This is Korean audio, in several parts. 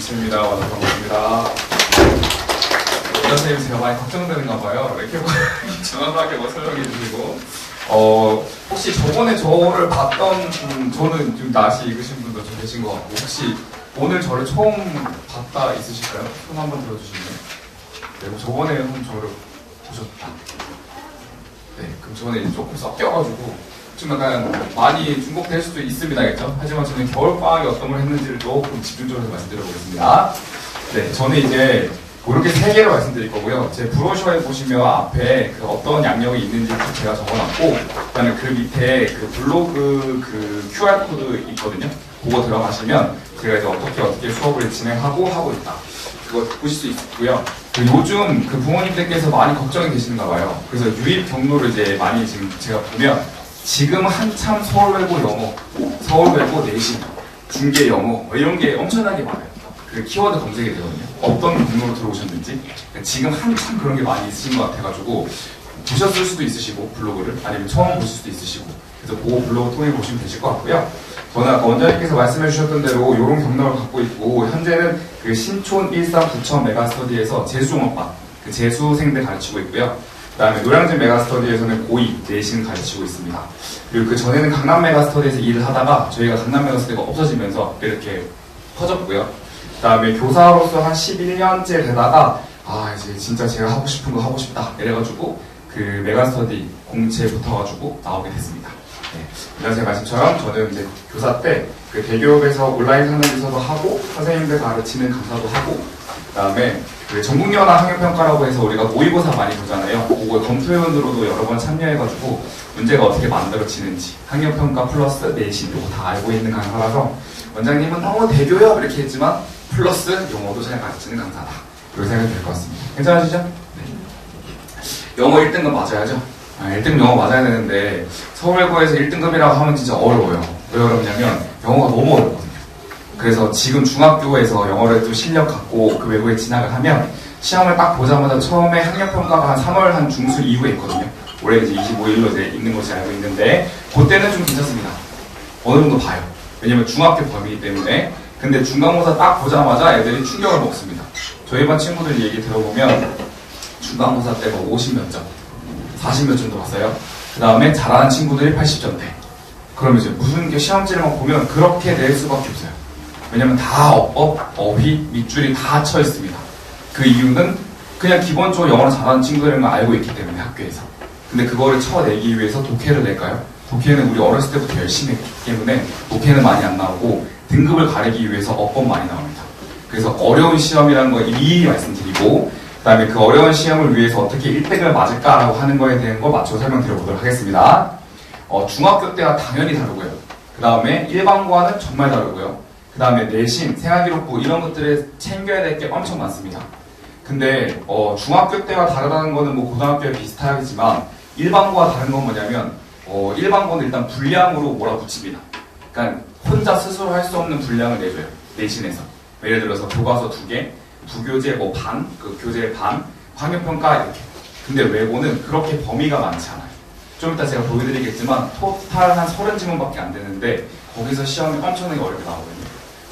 이치입니다. 와서 반갑습니다. 선생님 제가 많이 걱정되는가 봐요. 이렇게 정확하게 설명해 주시고 혹시 저번에 저를 봤던 저는 좀 낯이 익으신 분도 좀 계신 것 같고 혹시 오늘 저를 처음 봤다 있으실까요? 손 한번 들어주시면. 네, 저번에 한 저를 보셨다. 네, 그럼 저번에 조금 섞여가지고 좀 약간 많이 중복될 수도 있습니다, 겠죠? 하지만 저는 겨울방학에 어떤 걸 했는지를 조금 집중적으로 말씀드려보겠습니다. 네, 저는 이제 이렇게 3개를 말씀드릴 거고요. 제 브로셔에 보시면 앞에 그 어떤 양력이 있는지 제가 적어놨고, 그 다음에 그 밑에 그 블로그 그 QR코드 있거든요. 그거 들어가시면 제가 이제 어떻게 수업을 진행하고 하고 있다. 그거 보실 수 있고요. 요즘 그 부모님들께서 많이 걱정이 되시는가 봐요. 그래서 유입 경로를 이제 많이 지금 제가 보면 지금 한참 서울외고 영어, 서울외고 내신, 중계 영어 이런 게 엄청나게 많아요. 그 키워드 검색이 되거든요. 어떤 경로로 들어오셨는지 지금 한참 그런 게 많이 있으신 것 같아가지고 보셨을 수도 있으시고 블로그를 아니면 처음 보실 수도 있으시고 그래서 그 블로그 통해 보시면 되실 것 같고요. 저는 아까 원장님께서 말씀해 주셨던 대로 이런 경로를 갖고 있고 현재는 그 신촌 139천 메가스터디에서 재수종합반 그 재수생들 가르치고 있고요. 그 다음에 노량진 메가스터디에서는 고2 내신 가르치고 있습니다. 그리고 그 전에는 강남 메가스터디에서 일을 하다가 저희가 강남 메가스터디가 없어지면서 이렇게 퍼졌고요. 그 다음에 교사로서 한 11년째 되다가 이제 진짜 제가 하고 싶은 거 하고 싶다 이래가지고 그 메가스터디 공채에 붙어가지고 나오게 됐습니다. 네. 안녕하세요. 말씀처럼 저는 이제 교사 때 그 대기업에서 온라인 상담에서도 하고 선생님들 가르치는 강사도 하고 그 다음에 그 전국연합 학력평가라고 해서 우리가 모의고사 많이 보잖아요. 그거 검토위원으로도 여러 번 참여해가지고 문제가 어떻게 만들어지는지 학력평가 플러스 내신 이거 다 알고 있는 강사라서 원장님은 너무 대교협 이렇게 했지만 플러스 영어도 잘 가르치는 강사다. 이렇게 생각이 될 것 같습니다. 괜찮으시죠? 네. 영어 1등급 맞아야죠. 1등급 영어 맞아야 되는데 서울외고에서 1등급이라고 하면 진짜 어려워요. 왜 어렵냐면 영어가 너무 어렵거든요. 그래서 지금 중학교에서 영어를 좀 실력 갖고 그 외고에 진학을 하면 시험을 딱 보자마자 처음에 학력평가가 한 3월 한 중순 이후에 있거든요. 올해 이제 25일로 이제 있는 것이 알고 있는데 그때는 좀 괜찮습니다. 어느 정도 봐요. 왜냐면 중학교 범위이기 때문에. 근데 중간고사 딱 보자마자 애들이 충격을 먹습니다. 저희 반 친구들 얘기 들어보면 중간고사 때 뭐 50 몇 점, 40 몇 점도 봤어요. 그 다음에 잘하는 친구들이 80점대. 그러면 이제 무슨 시험지를만 보면 그렇게 낼 수밖에 없어요. 왜냐면 다 어법, 어휘, 밑줄이 다 쳐 있습니다. 그 이유는 그냥 기본적으로 영어를 잘하는 친구들만 알고 있기 때문에 학교에서. 근데 그거를 쳐내기 위해서 독해를 낼까요? 독해는 우리 어렸을 때부터 열심히 했기 때문에 독해는 많이 안 나오고 등급을 가리기 위해서 어법 많이 나옵니다. 그래서 어려운 시험이라는 거 미리 말씀드리고 그 다음에 그 어려운 시험을 위해서 어떻게 1등을 맞을까라고 하는 거에 대한 거 맞춰 설명드려보도록 하겠습니다. 중학교 때와 당연히 다르고요. 그 다음에 일반고와는 정말 다르고요. 그 다음에 내신, 생활기록부 이런 것들을 챙겨야 될 게 엄청 많습니다. 근데 중학교 때와 다르다는 거는 뭐 고등학교에 비슷하겠지만 일반고와 다른 건 뭐냐면 일반고는 일단 분량으로 몰아붙입니다. 그러니까 혼자 스스로 할 수 없는 분량을 내줘요. 내신에서. 예를 들어서 교과서 2개, 부교재 뭐 반, 그 교재 반, 학력평가 이렇게. 근데 외고는 그렇게 범위가 많지 않아요. 좀 이따 제가 보여드리겠지만 토탈 한 30지문밖에 안 되는데 거기서 시험이 엄청나게 어렵게 나오거든요.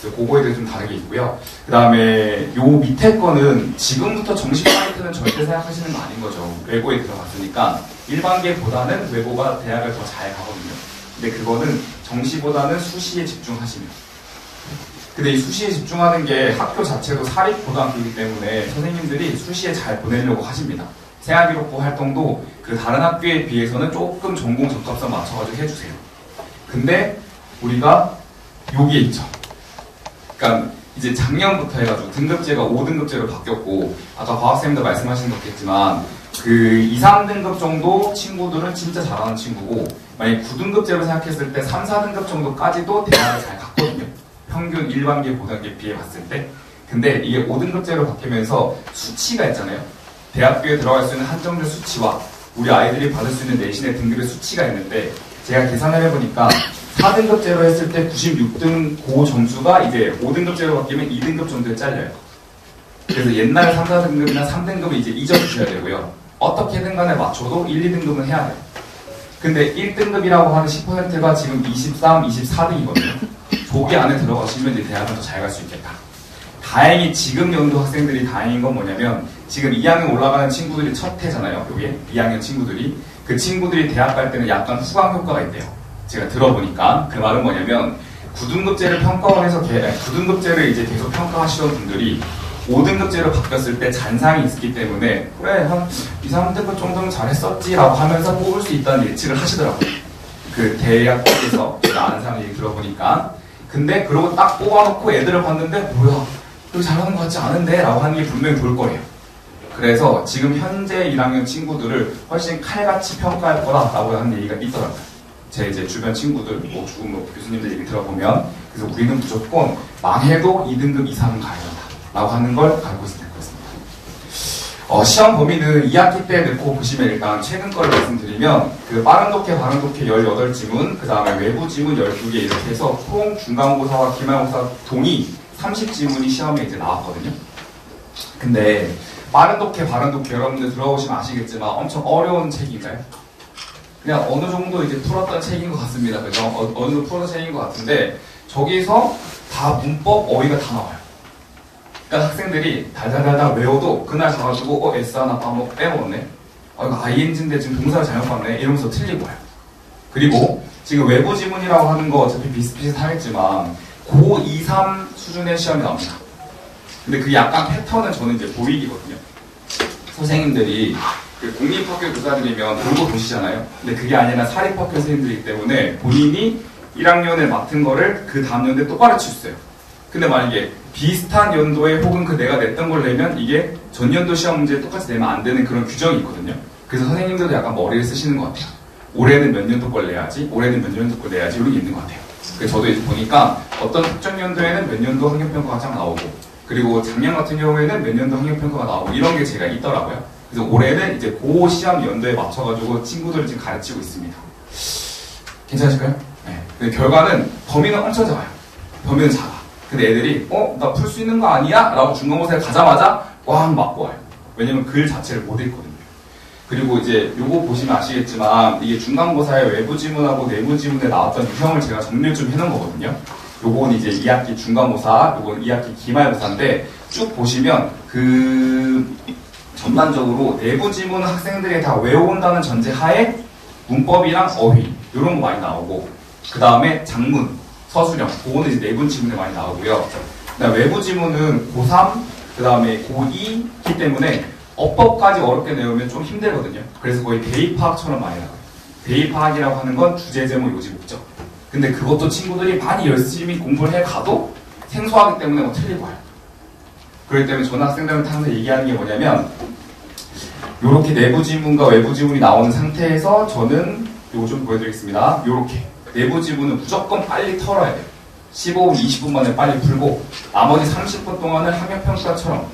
그래서 그거에 대해 좀 다르게 있고요. 그 다음에 요 밑에 거는 지금부터 정식 사이트는 절대 생각하시는 거 아닌 거죠. 외고에 들어갔으니까 일반계보다는 외고가 대학을 더 잘 가거든요. 근데 그거는 정시보다는 수시에 집중하시면. 근데 이 수시에 집중하는 게 학교 자체도 사립고등학교이기 때문에 선생님들이 수시에 잘 보내려고 하십니다. 생활기록부 활동도 그 다른 학교에 비해서는 조금 전공 적합성 맞춰가지고 해주세요. 근데 우리가 여기에 있죠. 그러니까 이제 작년부터 해가지고 등급제가 5등급제로 바뀌었고 아까 과학쌤도 말씀하신 것겠지만 그 2, 3등급 정도 친구들은 진짜 잘하는 친구고 만약에 9등급제로 생각했을 때 3, 4등급 정도까지도 대학을 잘 갔거든요. 평균 일반계 고등학교에 비해 봤을 때. 근데 이게 5등급제로 바뀌면서 수치가 있잖아요. 대학교에 들어갈 수 있는 한정된 수치와 우리 아이들이 받을 수 있는 내신의 등급의 수치가 있는데 제가 계산을 해보니까 4등급제로 했을 때 96등 고 점수가 이제 5등급제로 바뀌면 2등급 정도에 잘려요. 그래서 옛날 3, 4등급이나 3등급을 이제 잊어주셔야 되고요. 어떻게든 간에 맞춰도 1, 2등급은 해야 돼요. 근데 1등급이라고 하는 10%가 지금 23, 24등이거든요. 조기 안에 들어가시면 이제 대학은 더 잘 갈 수 있겠다. 다행히 지금 연도 학생들이 다행인 건 뭐냐면 지금 2학년 올라가는 친구들이 첫 해잖아요. 요게 2학년 친구들이 그 친구들이 대학 갈 때는 약간 후광 효과가 있대요. 제가 들어보니까 그 말은 뭐냐면 9등급제를 평가원에서 9등급제를 이제 계속 평가하시던 분들이 5등급제로 바뀌었을 때 잔상이 있기 때문에 그래 한 2, 3등급 정도는 잘했었지라고 하면서 뽑을 수 있다는 예측을 하시더라고요. 그 대학에서 아는 사람 얘기 들어보니까. 근데 그러고 딱 뽑아놓고 애들을 봤는데 뭐야 여기 잘하는 것 같지 않은데 라고 하는 게 분명히 보일 거예요. 그래서 지금 현재 1학년 친구들을 훨씬 칼같이 평가할 거다라고 하는 얘기가 있더라고요. 제 이제 주변 친구들, 뭐 교수님들 얘기 들어보면 그래서 우리는 무조건 망해도 2등급 이상은 가야 된다라고 하는 걸 알고 있을 것입니다. 시험 범위는 2학기 때 넣고 보시면 일단 최근 걸 말씀드리면 그 빠른 독해, 바른 독해 18지문, 그 다음에 외부 지문 12개 이렇게 해서 총 중간고사와 기말고사 동의 30지문이 시험에 이제 나왔거든요. 근데 빠른 독해, 바른 독해 여러분들 들어보시면 아시겠지만 엄청 어려운 책인가요? 그냥 어느 정도 이제 풀었던 책인 것 같습니다. 그죠? 어느 정도 풀었던 책인 것 같은데 저기서 다 문법, 어휘가 다 나와요. 그러니까 학생들이 달달달달 외워도 그날 가가지고 S 하나 빼먹었네. 이거 ING인데 지금 동사를 잘못 봤네. 이러면서 틀리고 와요. 그리고 지금 외부 지문이라고 하는 거 어차피 비슷비슷하겠지만 고 2, 3 수준의 시험이 나옵니다. 근데 그 약간 패턴은 저는 이제 보이기거든요. 선생님들이 그 공립학교 교사들이면 돌고 도시잖아요. 근데 그게 아니라 사립학교 선생님들이기 때문에 본인이 1학년을 맡은 거를 그 다음 연도에 또 가르칠 수 있어요. 근데 만약에 비슷한 연도에 혹은 그 내가 냈던 걸 내면 이게 전년도 시험 문제에 똑같이 내면 안 되는 그런 규정이 있거든요. 그래서 선생님들도 약간 머리를 쓰시는 것 같아요. 올해는 몇 년도 걸 내야지, 올해는 몇 년도 걸 내야지 이런 게 있는 것 같아요. 그래서 저도 이제 보니까 어떤 특정 연도에는 몇 년도 학력평가가 쫙 나오고 그리고 작년 같은 경우에는 몇 년도 학력평가가 나오고 이런 게 제가 있더라고요. 그래서 올해는 이제 고 시험 연도에 맞춰가지고 친구들을 지금 가르치고 있습니다. 괜찮으실까요? 네. 근데 결과는 범위는 엄청 작아요. 범위는 작아. 근데 애들이 나 풀 수 있는 거 아니야? 라고 중간고사에 가자마자 꽉 맞고 와요. 왜냐면 글 자체를 못 읽거든요. 그리고 이제 요거 보시면 아시겠지만 이게 중간고사의 외부 지문하고 내부 지문에 나왔던 유형을 제가 정리를 좀 해놓은 거거든요. 요건 이제 2학기 중간고사, 요건 2학기 기말고사인데 쭉 보시면 그 전반적으로 내부 지문은 학생들이 다 외워온다는 전제하에 문법이랑 어휘 이런 거 많이 나오고 그 다음에 장문, 서술형 그거는 이제 내부 지문에 많이 나오고요. 그다음 외부 지문은 고3, 그 다음에 고2기 때문에 어법까지 어렵게 내우면 좀 힘들거든요. 그래서 거의 대입파악처럼 많이 나와요. 대입파악이라고 하는 건 주제, 제목, 요지, 목적. 근데 그것도 친구들이 많이 열심히 공부를 해가도 생소하기 때문에 뭐 틀리고 와요. 그렇기 때문에 저는 학생들한테 항상 얘기하는 게 뭐냐면 요렇게 내부 지문과 외부 지문이 나오는 상태에서 저는 요거 좀 보여드리겠습니다. 요렇게 내부 지문은 무조건 빨리 털어야 돼요. 15분, 20분 만에 빨리 풀고 나머지 30분 동안은 학력평가처럼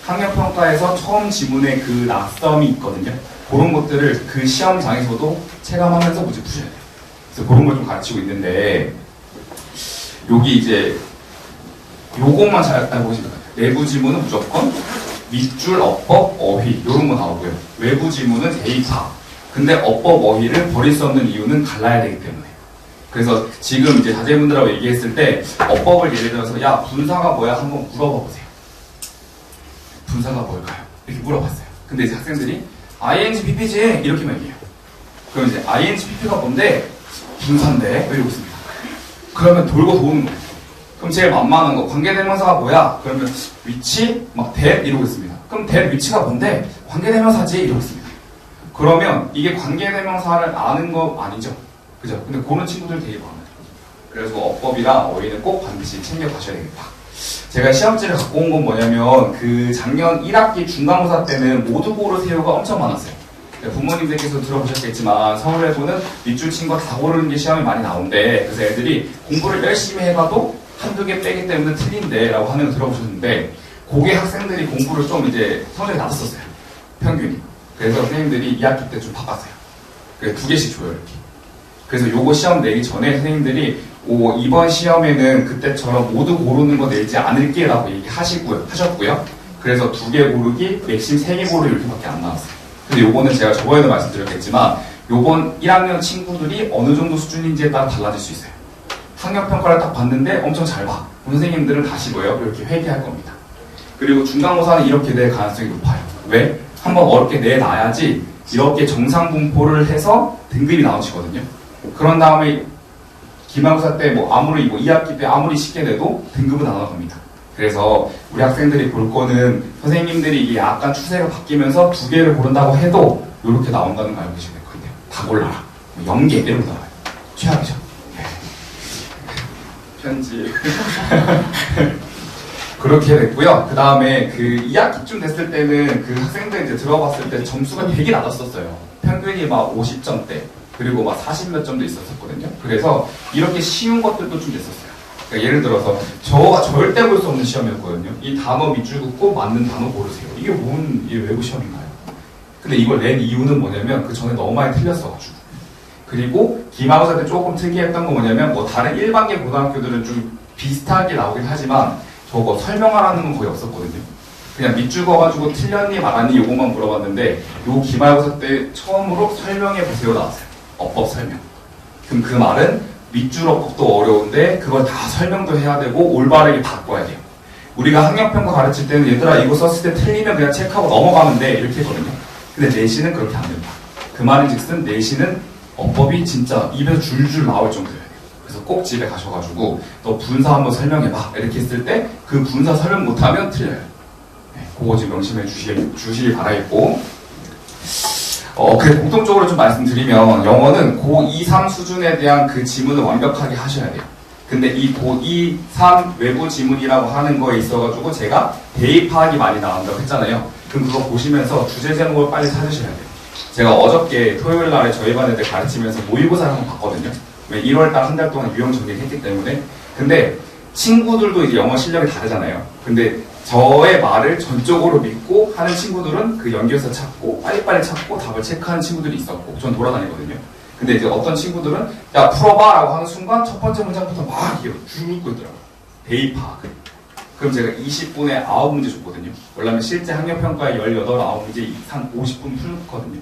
학력평가에서 처음 지문에 그 낯섦이 있거든요. 그런 것들을 그 시험장에서도 체감하면서 문제 푸셔야 돼요. 그래서 그런 걸 좀 가르치고 있는데 여기 이제 요것만 잘 알고 계시면 돼요. 내부 지문은 무조건 밑줄, 어법, 어휘 이런 거 나오고요. 외부 지문은 대입파. 근데 어법, 어휘를 버릴 수 없는 이유는 갈라야 되기 때문에. 그래서 지금 이제 자제분들하고 얘기했을 때 어법을 예를 들어서 야 분사가 뭐야 한번 물어봐 보세요. 분사가 뭘까요? 이렇게 물어봤어요. 근데 이제 학생들이 ING PP지 이렇게만 얘기해요. 그럼 이제 ING PP가 뭔데? 분사인데 이러고 있습니다. 그러면 돌고 도는 거예요. 그럼 제일 만만한 거 관계대명사가 뭐야? 그러면 위치, 막 that 이러고 있습니다. 그럼 that 위치가 뭔데? 관계대명사지 이러고 있습니다. 그러면 이게 관계대명사를 아는 거 아니죠? 그죠? 근데 그런 친구들 되게 많아요. 그래서 어법이랑 어휘는 꼭 반드시 챙겨가셔야 되겠다. 제가 시험지를 갖고 온 건 뭐냐면 그 작년 1학기 중간고사 때는 모두 고르세요가 엄청 많았어요. 부모님들께서 들어보셨겠지만 서울에서는 밑줄 친 거 다 고르는 게 시험이 많이 나온대. 그래서 애들이 공부를 열심히 해봐도 한두 개 빼기 때문에 틀린데 라고 하는 거 들어보셨는데 그게 학생들이 공부를 좀 이제 성적이 낮았었어요. 평균이. 그래서 선생님들이 2학기 때 좀 바꿨어요. 그래서 2개씩 줘요 이렇게. 그래서 요거 시험 내기 전에 선생님들이 이번 시험에는 그때처럼 모두 고르는 거 내지 않을게 라고 얘기하셨고요. 그래서 2개 고르기, 맥심 3개 고르기 이렇게밖에 안 나왔어요. 근데 요거는 제가 저번에도 말씀드렸겠지만 요번 1학년 친구들이 어느 정도 수준인지에 따라 달라질 수 있어요. 학력평가를 딱 봤는데 엄청 잘 봐. 그럼 선생님들은 다시 뭐예요? 이렇게 회귀할 겁니다. 그리고 중간고사는 이렇게 낼 가능성이 높아요. 왜? 한번 어렵게 내놔야지 이렇게 정상 분포를 해서 등급이 나눠지거든요. 그런 다음에 기말고사 때 뭐 아무리 2학기 때 아무리 쉽게 내도 등급은 나눠갑니다. 그래서 우리 학생들이 볼 거는 선생님들이 이게 약간 추세가 바뀌면서 두 개를 고른다고 해도 이렇게 나온다는 거 알고 계시면 될 거예요. 다 골라라. 0개 이런 거 나와요. 최악이죠. 편지. 그렇게 됐고요. 그 다음에 그 2학기쯤 됐을 때는 그 학생들 이제 들어봤을 때 점수가 되게 낮았었어요. 평균이 막 50점대, 그리고 막 40몇 점도 있었거든요. 그래서 이렇게 쉬운 것들도 좀 됐었어요. 그러니까 예를 들어서 저가 절대 볼 수 없는 시험이었거든요. 이 단어 밑줄 긋고 맞는 단어 고르세요. 이게 이게 외부 시험인가요? 근데 이걸 낸 이유는 뭐냐면 그 전에 너무 많이 틀렸어가지고. 그리고 기말고사 때 조금 특이했던 건 뭐냐면 뭐 다른 일반계 고등학교들은 좀 비슷하게 나오긴 하지만 저거 설명하라는 건 거의 없었거든요. 그냥 밑줄 그어가지고 틀렸니 말았니 요것만 물어봤는데 요 기말고사 때 처음으로 설명해보세요 나왔어요. 어법 설명. 그럼 그 말은 밑줄 어법도 어려운데 그걸 다 설명도 해야 되고 올바르게 바꿔야 돼요. 우리가 학력평가 가르칠 때는 얘들아 이거 썼을 때 틀리면 그냥 체크하고 넘어가면 돼 이렇게 했거든요. 근데 내신은 그렇게 안 된다. 그 말인즉슨 내신은 어법이 진짜 입에서 줄줄 나올 정도예요. 그래서 꼭 집에 가셔가지고 너 분사 한번 설명해봐 이렇게 했을 때 그 분사 설명 못하면 틀려요. 네, 그거 좀 명심해 주시기 바라겠고 그래 공통적으로 좀 말씀드리면 영어는 고2, 3 수준에 대한 그 지문을 완벽하게 하셔야 돼요. 근데 이 고2, 3 외부 지문이라고 하는 거에 있어가지고 제가 대입하기 많이 나온다고 했잖아요. 그럼 그거 보시면서 주제 제목을 빨리 찾으셔야 돼요. 제가 어저께 토요일 날에 저희 반 애들 가르치면서 모의고사를 한번 봤거든요. 왜 1월달 한 달 동안 유형 정리했기 때문에. 근데 친구들도 이제 영어 실력이 다르잖아요. 근데 저의 말을 전적으로 믿고 하는 친구들은 그 연결해서 찾고 빨리빨리 찾고 답을 체크하는 친구들이 있었고 전 돌아다니거든요. 근데 이제 어떤 친구들은 야 풀어봐 라고 하는 순간 첫 번째 문장부터 막 이렇게 쭉 읽고 있더라고요. 대입 파악. 그럼 제가 20분에 9문제 줬거든요. 원래는 실제 학력평가에 18, 9문제 한 50분 풀거든요.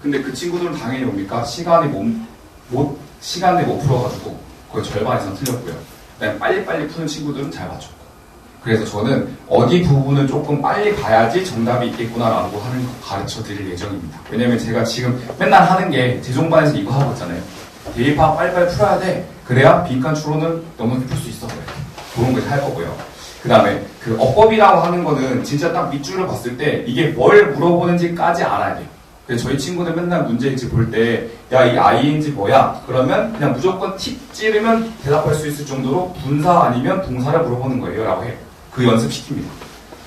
근데 그 친구들은 당연히 뭡니까? 시간을 못 풀어가지고 거의 절반 이상 틀렸고요. 그다음에 빨리빨리 푸는 친구들은 잘 맞췄고. 그래서 저는 어디 부분을 조금 빨리 가야지 정답이 있겠구나라고 하는 거 가르쳐 드릴 예정입니다. 왜냐면 제가 지금 맨날 하는 게 재종반에서 이거 하고 있잖아요. 대입파 빨리빨리 풀어야 돼. 그래야 빈칸 추론을 넉넉히 풀 수 있어. 그런 걸 할 거고요. 그 다음에 그 어법이라고 하는 거는 진짜 딱 밑줄을 봤을 때 이게 뭘 물어보는지까지 알아야 돼요. 그래서 저희 친구들 맨날 문제일지 볼 때 야 이 ing인지 뭐야? 그러면 그냥 무조건 틱 찌르면 대답할 수 있을 정도로 분사 아니면 동사를 물어보는 거예요 라고 해요. 그 연습시킵니다.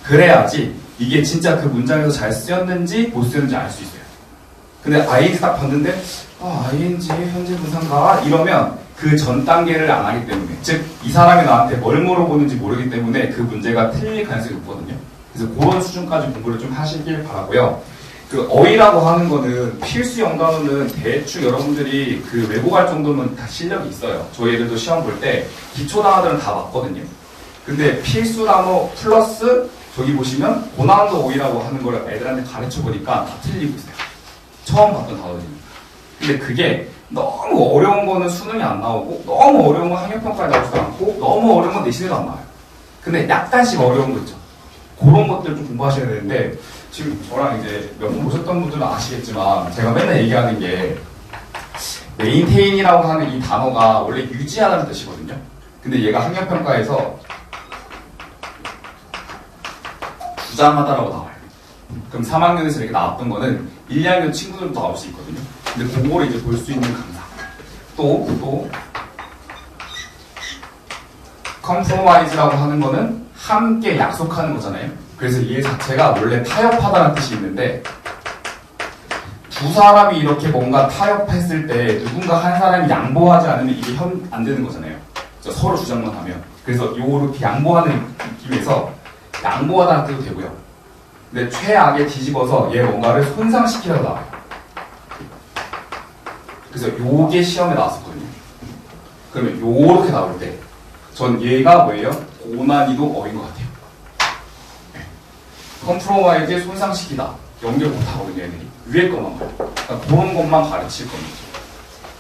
그래야지 이게 진짜 그 문장에서 잘 쓰였는지 못 쓰였는지 알 수 있어요. 근데 ing 딱 봤는데 ing 현재 분사인가? 이러면 그 전 단계를 안 하기 때문에 즉 이 사람이 나한테 뭘 물어보는지 모르기 때문에 그 문제가 틀릴 가능성이 높거든요. 그래서 그런 수준까지 공부를 좀 하시길 바라고요. 그 어휘라고 하는 거는 필수 영단어는 대충 여러분들이 그 외고 갈 정도면 다 실력이 있어요. 저희 애들도 시험 볼 때 기초 단어들은 다 맞거든요. 근데 필수 단어 플러스 저기 보시면 고난도 어휘라고 하는 걸 애들한테 가르쳐 보니까 다 틀리고 있어요. 처음 봤던 단어들입니다. 근데 그게 너무 어려운 거는 수능이 안 나오고 너무 어려운 건 학력평가에 나오지도 않고 너무 어려운 건 내신에도 안 나와요. 근데 약간씩 어려운 거 있죠. 그런 것들 좀 공부하셔야 되는데 지금 저랑 이제 몇 번 보셨던 분들은 아시겠지만 제가 맨날 얘기하는 게 메인테인이라고 하는 이 단어가 원래 유지하다는 뜻이거든요. 근데 얘가 학력평가에서 주장하다라고 나와요. 그럼 3학년에서 이렇게 나왔던 거는 1, 2학년 친구들도 나올 수 있거든요. 근데 그거를 이제 볼 수 있는 강사. 또 compromise라고 하는 거는 함께 약속하는 거잖아요. 그래서 얘 자체가 원래 타협하다는 뜻이 있는데 두 사람이 이렇게 뭔가 타협했을 때 누군가 한 사람이 양보하지 않으면 이게 안 되는 거잖아요. 서로 주장만 하면. 그래서 요렇게 양보하는 느낌에서 양보하다는 뜻도 되고요. 근데 최악에 뒤집어서 얘 뭔가를 손상시키려고 나와요. 그래서 요게 시험에 나왔었거든요. 그러면 요렇게 나올 때 전 얘가 뭐예요? 고난이도 어인 것 같아요. 컴프로마이즈에 손상시키다. 연결 못하거든요, 얘들이. 위에 것만 봐요. 그러니까 그런 것만 가르칠 겁니다.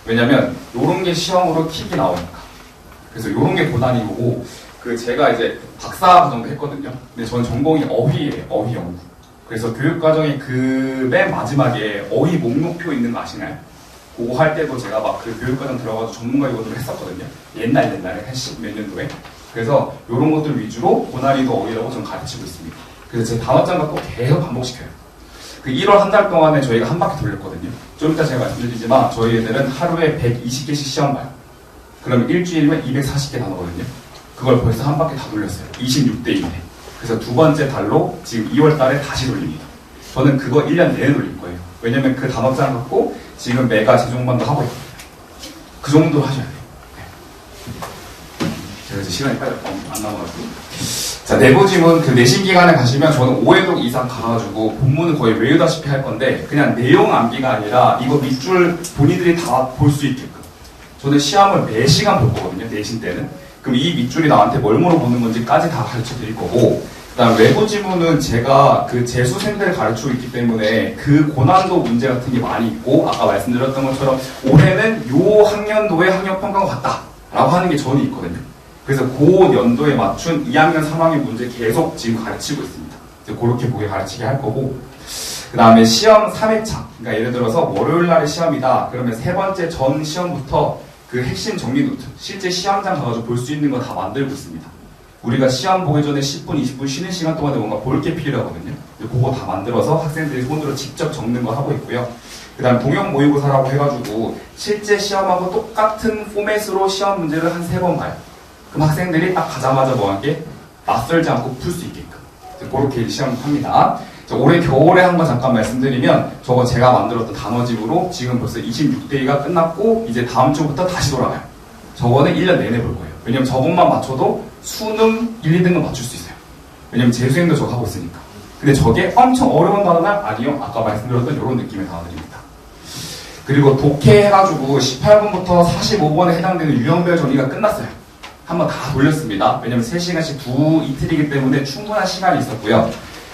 왜냐면 요런 게 시험으로 킥이 나오니까. 그래서 요런 게 고난이도고 그 제가 이제 박사 과정도 했거든요. 근데 전 전공이 어휘예요. 어휘 연구. 그래서 교육과정의 그 맨 마지막에 어휘 목록표 있는 거 아시나요? 그거 할 때도 제가 막 그 교육과정 들어가서 전문가 이것도 했었거든요. 옛날에 한 10몇 년도에. 그래서 이런 것들 위주로 고난이도 어휘라고 좀 가르치고 있습니다. 그래서 제 단어장 갖고 계속 반복시켜요. 그 1월 한 달 동안에 저희가 한 바퀴 돌렸거든요. 좀 이따 제가 말씀드리지만 저희 애들은 하루에 120개씩 시험 봐요. 그럼 일주일이면 240개 단어거든요. 그걸 벌써 한 바퀴 다 돌렸어요. 26대2네. 그래서 두 번째 달로 지금 2월 달에 다시 돌립니다. 저는 그거 1년 내내 돌릴 거예요. 왜냐면 그 단어장 갖고 지금 메가 재종반도 하고 있거든요. 그 정도 하셔야 돼요. 네. 제가 이제 시간이 빨리 안 남아가지고. 자, 내부지문 그 내신 기간에 가시면 저는 5회독 이상 가가지고 본문은 거의 외우다시피 할 건데 그냥 내용 암기가 아니라 이거 밑줄 본인들이 다 볼 수 있게끔. 저는 시험을 매 시간 볼 거거든요. 내신 때는. 그럼 이 밑줄이 나한테 뭘 물어보는 건지까지 다 가르쳐 드릴 거고, 그 다음 외부 지문은 제가 그 재수생들을 가르치고 있기 때문에 그 고난도 문제 같은 게 많이 있고, 아까 말씀드렸던 것처럼 올해는 요 학년도의 학력평가가 같다 라고 하는 게 저는 있거든요. 그래서 그 연도에 맞춘 2학년, 3학년 문제 계속 지금 가르치고 있습니다. 그렇게 보게 가르치게 할 거고, 그 다음에 시험 3회차. 그러니까 예를 들어서 월요일 날에 시험이다. 그러면 세 번째 전 시험부터 그 핵심 정리 노트, 실제 시험장 가가지고 볼 수 있는 거 다 만들고 있습니다. 우리가 시험 보기 전에 10분, 20분 쉬는 시간 동안에 뭔가 볼 게 필요하거든요. 그거 다 만들어서 학생들이 손으로 직접 적는 거 하고 있고요. 그 다음 동영 모의고사라고 해가지고 실제 시험하고 똑같은 포맷으로 시험 문제를 한 3번 봐요. 그럼 학생들이 딱 가자마자 뭐하게 낯설지 않고 풀 수 있게끔 그렇게 시험을 합니다. 올해 겨울에 한 거 잠깐 말씀드리면 저거 제가 만들었던 단어집으로 지금 벌써 26대2가 끝났고 이제 다음 주부터 다시 돌아가요. 저거는 1년 내내 볼 거예요. 왜냐면 저것만 맞춰도 수능 1, 2등급 맞출 수 있어요. 왜냐면 재수생도 저거 하고 있으니까. 근데 저게 엄청 어려운 단어는 아니요. 아까 말씀드렸던 이런 느낌의 단어들입니다. 그리고 독해 해가지고 18번부터 45번에 해당되는 유형별 정리가 끝났어요. 한번 다 돌렸습니다. 왜냐면 3시간씩 이틀이기 때문에 충분한 시간이 있었고요.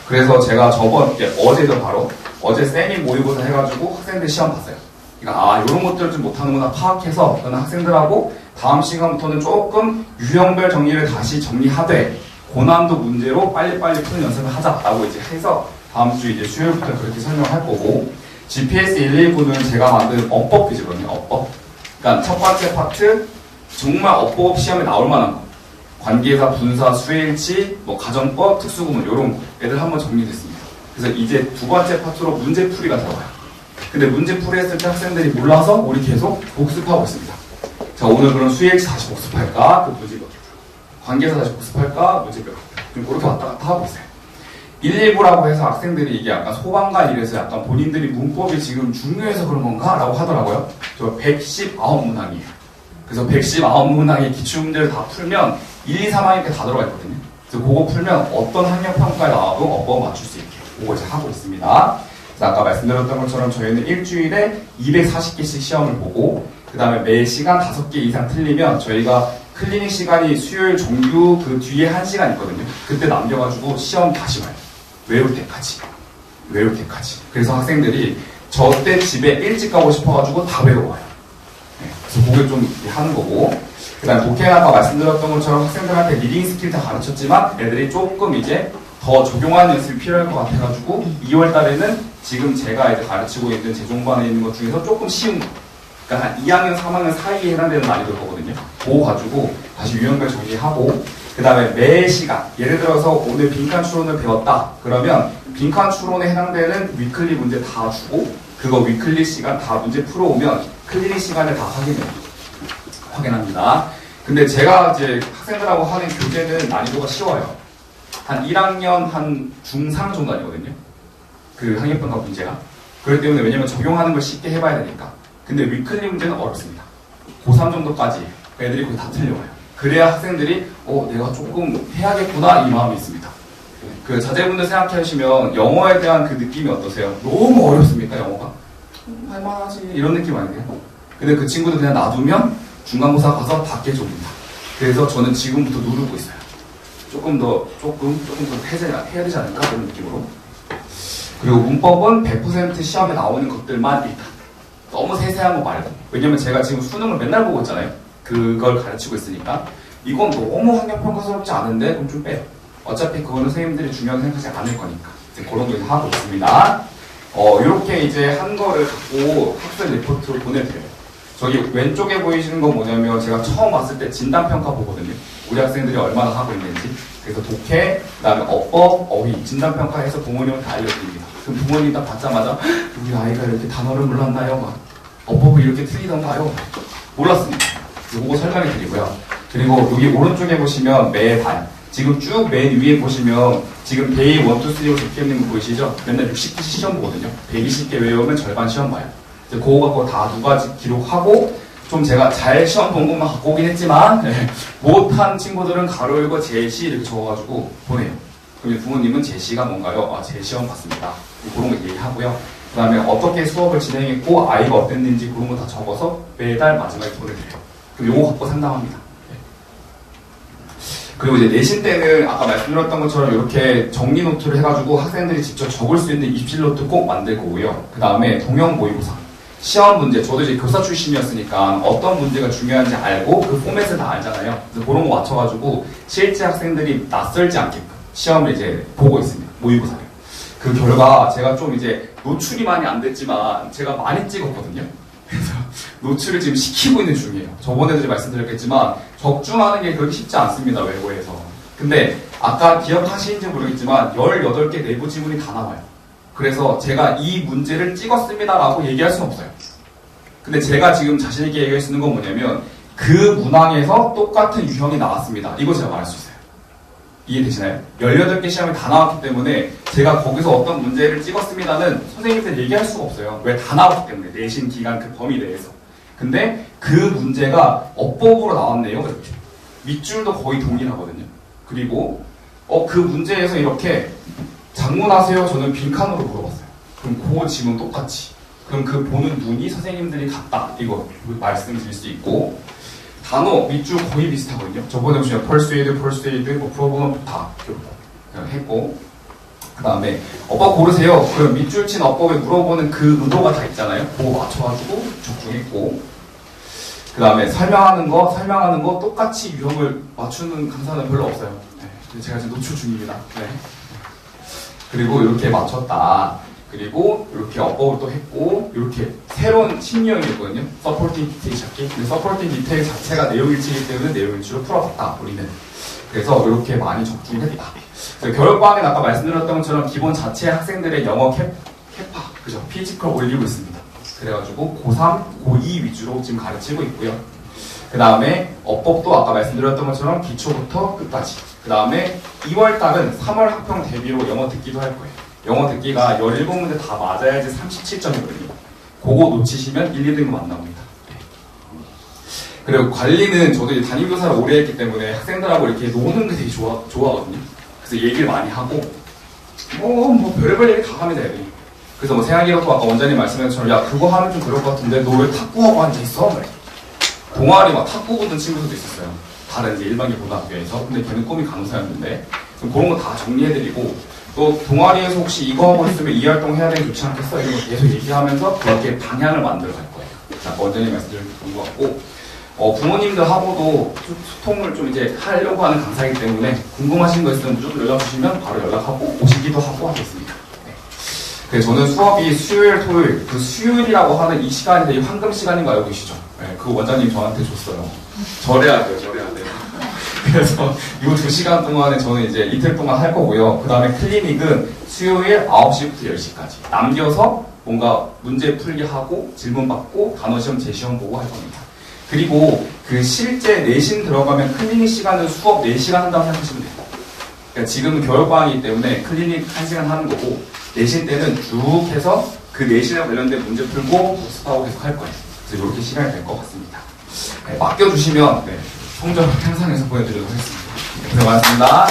그래서 제가 어제도 바로 어제 쌤이 모의고사 해가지고 학생들 시험 봤어요. 그러니까 이런 것들을 좀 못하는구나 파악해서 저는 학생들하고 다음 시간부터는 조금 유형별 정리를 다시 정리하되 고난도 문제로 빨리빨리 푸는 연습을 하자라고 이제 해서 다음 주 이제 수요일부터 그렇게 설명할 거고, GPS 119는 제가 만든 어법 퀴즈거든요. 어법. 그러니까 첫 번째 파트 정말 어법 시험에 나올 만한 거. 관계사, 분사, 수일치, 가정법, 특수구문 이런 애들 한번 정리됐습니다. 그래서 이제 두 번째 파트로 문제풀이가 들어가요. 근데 문제풀이 했을 때 학생들이 몰라서 우리 계속 복습하고 있습니다. 자, 오늘 그럼 수일치 다시 복습할까? 그 문제별. 관계사 다시 복습할까? 문제별. 좀 그렇게 왔다 갔다 하고 있어요. 119라고 해서 학생들이 이게 약간 소방관 이래서 약간 본인들이 문법이 지금 중요해서 그런 건가? 라고 하더라고요. 저 119문항이에요. 그래서 119문항의 기출문제를 다 풀면 1, 2, 3학년 때 다 들어가 있거든요. 그래서 그거 풀면 어떤 학력평가에 나와도 어법 맞출 수 있게 그거 이제 하고 있습니다. 그래서 아까 말씀드렸던 것처럼 저희는 일주일에 240개씩 시험을 보고 그 다음에 매 시간 5개 이상 틀리면 저희가 클리닉 시간이 수요일 정규 그 뒤에 1시간 있거든요. 그때 남겨가지고 시험 다시 봐요. 외울 때까지. 그래서 학생들이 저 때 집에 일찍 가고 싶어가지고 다 외워와요. 네, 그래서 그게 좀 하는 거고, 그 다음에 독해는 아까 말씀드렸던 것처럼 학생들한테 리딩 스킬 다 가르쳤지만 애들이 조금 이제 더 적용하는 연습이 필요할 것 같아가지고 2월 달에는 지금 제가 이제 가르치고 있는 재종반에 있는 것 중에서 조금 쉬운 거, 그러니까 한 2학년, 3학년 사이에 해당되는 난이도일 거거든요. 그거 가지고 다시 유형별 정리하고, 그 다음에 매 시간, 예를 들어서 오늘 빈칸 추론을 배웠다 그러면 빈칸 추론에 해당되는 위클리 문제 다 주고 그거 위클리 시간 다 문제 풀어오면 클리닉 시간에 다 확인합니다. 근데 제가 이제 학생들하고 하는 교재는 난이도가 쉬워요. 한 1학년 한 중3 정도 아니거든요. 그 학력평가 문제가. 그렇기 때문에 왜냐면 적용하는 걸 쉽게 해봐야 되니까. 근데 위클리 문제는 어렵습니다. 고3 정도까지 애들이 거의 다 틀려와요. 그래야 학생들이 내가 조금 해야겠구나 이 마음이 있습니다. 그 자제분들 생각하시면 영어에 대한 그 느낌이 어떠세요? 너무 어렵습니까 영어가? 할만하지 이런 느낌 아니에요? 근데 그 친구들 그냥 놔두면 중간고사 가서 다 깨줍니다. 그래서 저는 지금부터 누르고 있어요. 조금 더 해야 되지 않을까 그런 느낌으로. 그리고 문법은 100% 시험에 나오는 것들만 일단 너무 세세한 거 말고, 왜냐면 제가 지금 수능을 맨날 보고 있잖아요. 그걸 가르치고 있으니까 이건 너무 환경평가스럽지 않은데 그럼 좀 빼요. 어차피 그거는 선생님들이 중요하게 생각하지 않을 거니까. 이제 그런 거 이제 하고 있습니다. 이렇게 이제 한 거를 갖고 학습 리포트로 보내드려요. 저기 왼쪽에 보이시는 건 뭐냐면 제가 처음 왔을 때 진단평가 보거든요. 우리 학생들이 얼마나 하고 있는지. 그래서 독해, 그 다음에 어법, 어휘, 진단평가해서 부모님한테 알려드립니다. 그럼 부모님 딱 받자마자 우리 아이가 이렇게 단어를 몰랐나요? 막 어법을 이렇게 틀리던가요? 몰랐습니다. 이거 설명해 드리고요. 그리고 여기 오른쪽에 보시면 매반. 지금 쭉 맨 위에 보시면 지금 데이 1, 2, 3로 적혀있는 거 보이시죠? 맨날 60개 시험 보거든요. 120개 외우면 절반 시험 봐요. 이제 그거 갖고 다 두 가지 기록하고 좀 제가 잘 시험 본 것만 갖고 오긴 했지만 못한 친구들은 가로 열고 제시 이렇게 적어가지고 보내요. 그럼 부모님은 제시가 뭔가요? 제 시험 봤습니다. 그런 거 얘기하고요. 그 다음에 어떻게 수업을 진행했고 아이가 어땠는지 그런 거 다 적어서 매달 마지막에 보내드려요. 그럼 요거 갖고 상담합니다. 그리고 이제 내신 때는 아까 말씀드렸던 것처럼 이렇게 정리 노트를 해가지고 학생들이 직접 적을 수 있는 입실 노트 꼭 만들고 오고요. 그 다음에 동형 모의고사. 시험 문제, 저도 이제 교사 출신이었으니까 어떤 문제가 중요한지 알고 그 포맷을 다 알잖아요. 그래서 그런 거 맞춰가지고 실제 학생들이 낯설지 않게끔 시험을 이제 보고 있습니다. 모의고사를. 그 결과 제가 좀 이제 노출이 많이 안 됐지만 제가 많이 찍었거든요. 그래서 노출을 지금 시키고 있는 중이에요. 저번에도 말씀드렸겠지만 적중하는 게 그렇게 쉽지 않습니다. 외고에서. 근데 아까 기억하시는지 모르겠지만 18개 내부 지문이 다 나와요. 그래서 제가 이 문제를 찍었습니다라고 얘기할 수는 없어요. 근데 제가 지금 자신있게 얘기할 수 있는 건 뭐냐면 그 문항에서 똑같은 유형이 나왔습니다. 이거 제가 말할 수 있어요. 이해되시나요? 18개 시험이 다 나왔기 때문에 제가 거기서 어떤 문제를 찍었습니다는 선생님한테 얘기할 수가 없어요. 왜? 다 나왔기 때문에 내신 기간 그 범위 내에서. 근데 그 문제가 어법으로 나왔네요. 그렇게. 밑줄도 거의 동일하거든요. 그리고 그 문제에서 이렇게 장문하세요? 저는 빈칸으로 물어봤어요. 그럼 그 지문 똑같이. 그럼 그 보는 눈이 선생님들이 같다. 이거 말씀드릴 수 있고 단어 밑줄 거의 비슷하거든요. 저번에 보시면 persuade, 뭐 prove는 다 했고 그 다음에 어법 고르세요. 그럼 밑줄 친 어법에 물어보는 그 의도가 다 있잖아요. 그거 맞춰가지고 적중했고 그 다음에 설명하는 거 똑같이 유형을 맞추는 강사는 별로 없어요. 네. 제가 지금 노출 중입니다. 네. 그리고 이렇게 맞췄다. 그리고 이렇게 어법을 또 했고 이렇게 새로운 신유형이었거든요. 서포팅 디테일 찾기. 근데 서포팅 디테일 자체가 내용일치이기 때문에 내용일치로 풀어봤다. 우리는. 그래서 이렇게 많이 적중했다. 겨울방학에는 아까 말씀드렸던 것처럼 기본 자체 학생들의 영어 캐파, 그죠? 피지컬 올리고 있습니다. 그래가지고 고3, 고2 위주로 지금 가르치고 있고요. 그 다음에 어법도 아까 말씀드렸던 것처럼 기초부터 끝까지. 그 다음에 2월달은 3월 학평 대비로 영어 듣기도 할 거예요. 영어 듣기가 17문제 다 맞아야지 37점이거든요. 그거 놓치시면 1, 2등급 안 나옵니다. 그리고 관리는 저도 이제 담임교사를 오래 했기 때문에 학생들하고 이렇게 노는 게 되게 좋아하거든요. 그래서 얘기를 많이 하고, 뭐 별의별 얘기 다 합니다, 애들이. 그래서 뭐 생활기록도 아까 원장님 말씀하신 것처럼, 야, 그거 하면 좀 그럴 것 같은데, 너 왜 탁구하고 앉아있어? 동아리 막 탁구 붙는 친구들도 있었어요. 다른 이제 일반계 고등학교에서. 근데 걔는 꿈이 강사였는데, 그런 거 다 정리해드리고, 또 동아리에서 혹시 이거 하고 있으면 이 활동 해야 되는 게 좋지 않겠어? 이런 거 계속 얘기하면서 그렇게 방향을 만들어 갈 거예요. 자, 원장님 말씀드린 것 같고, 부모님들하고도 소통을 좀 이제 하려고 하는 강사이기 때문에 궁금하신 거 있으면 무조건 연락 주시면 바로 연락하고 오시기도 하고 하겠습니다. 네. 그래서 저는 수업이 수요일, 토요일, 그 수요일이라고 하는 이 시간이 되게 황금 시간인 거 알고 계시죠? 네, 그 원장님 저한테 줬어요. 절해야 돼요. 그래서 이 2시간 동안에 저는 이제 이틀 동안 할 거고요. 그 다음에 클리닉은 수요일 9시부터 10시까지. 남겨서 뭔가 문제 풀기 하고 질문 받고 단어 시험, 재시험 보고 할 겁니다. 그리고 그 실제 내신 들어가면 클리닉 시간은 수업 4시간 한다고 생각하시면 돼요. 그러니까 지금은 겨울방학이기 때문에 클리닉 1시간 하는 거고 내신 때는 쭉 해서 그 내신에 관련된 문제 풀고 복습하고 계속 할 거예요. 그래서 이렇게 시간이 될 것 같습니다. 네, 맡겨주시면 성적을 향상해서 보여드리도록 하겠습니다. 고생 많았습니다.